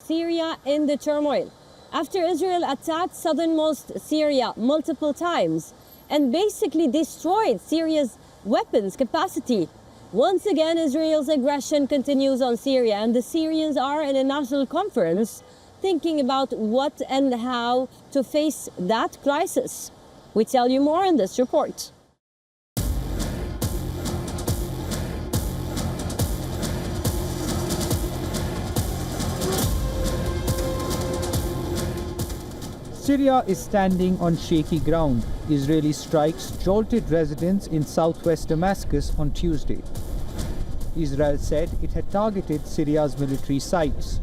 Syria in the turmoil. After Israel attacked southernmost Syria multiple times and basically destroyed Syria's weapons capacity, once again Israel's aggression continues on Syria, and the Syrians are in a national conference thinking about what and how to face that crisis. We tell you more in this report. Syria is standing on shaky ground. Israeli strikes jolted residents in southwest Damascus on Tuesday. Israel said it had targeted Syria's military sites.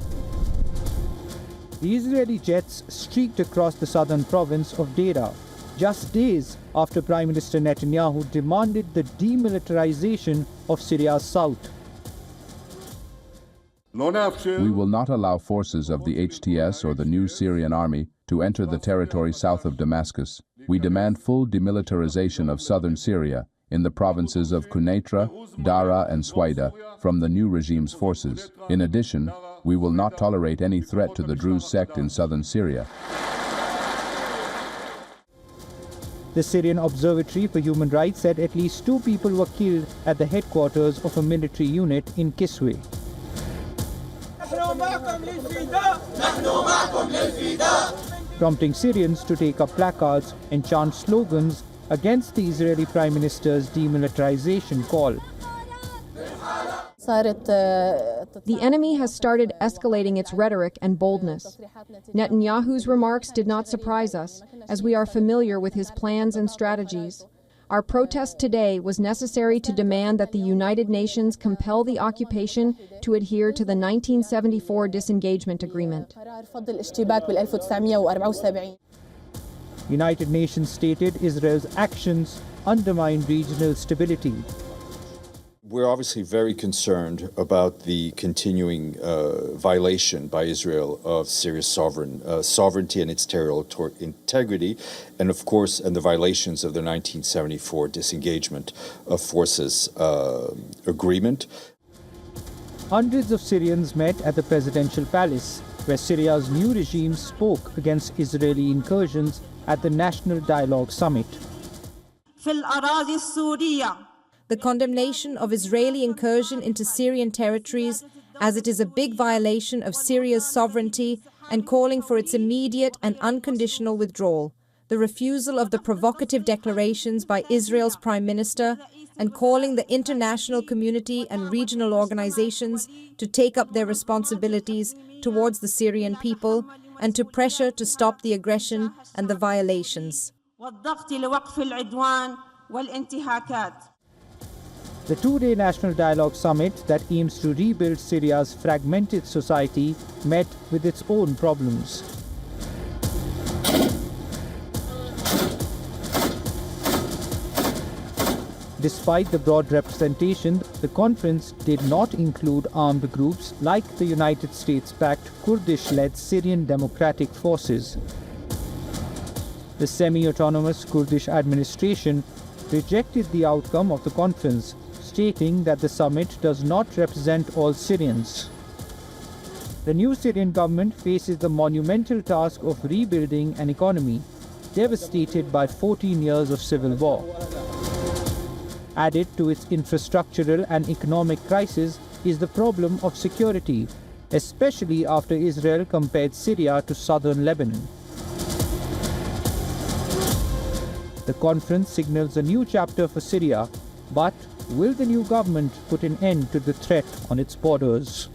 The Israeli jets streaked across the southern province of Deira, just days after Prime Minister Netanyahu demanded the demilitarization of Syria's south. We will not allow forces of the HTS or the new Syrian army to enter the territory south of Damascus. We demand full demilitarization of southern Syria in the provinces of Quneitra, Dara and Swaida from the new regime's forces. In addition, we will not tolerate any threat to the Druze sect in southern Syria. The Syrian Observatory for Human Rights said at least 2 people were killed at the headquarters of a military unit in Kiswe. Prompting Syrians to take up placards and chant slogans against the Israeli Prime Minister's demilitarization call. The enemy has started escalating its rhetoric and boldness. Netanyahu's remarks did not surprise us, as we are familiar with his plans and strategies. Our protest today was necessary to demand that the United Nations compel the occupation to adhere to the 1974 disengagement agreement. United Nations stated Israel's actions undermine regional stability. We're obviously very concerned about the continuing violation by Israel of Syria's sovereignty and its territorial integrity, and of course, the violations of the 1974 disengagement of forces agreement. Hundreds of Syrians met at the presidential palace, where Syria's new regime spoke against Israeli incursions at the National Dialogue Summit. The condemnation of Israeli incursion into Syrian territories, as it is a big violation of Syria's sovereignty, and calling for its immediate and unconditional withdrawal. The refusal of the provocative declarations by Israel's Prime Minister, and calling the international community and regional organizations to take up their responsibilities towards the Syrian people and to pressure to stop the aggression and the violations. The 2-day National Dialogue Summit that aims to rebuild Syria's fragmented society met with its own problems. Despite the broad representation, the conference did not include armed groups like the United States-backed Kurdish-led Syrian Democratic Forces. The semi-autonomous Kurdish administration rejected the outcome of the conference, stating that the summit does not represent all Syrians. The new Syrian government faces the monumental task of rebuilding an economy devastated by 14 years of civil war. Added to its infrastructural and economic crisis is the problem of security, especially after Israel compared Syria to southern Lebanon. The conference signals a new chapter for Syria, but will the new government put an end to the threat on its borders?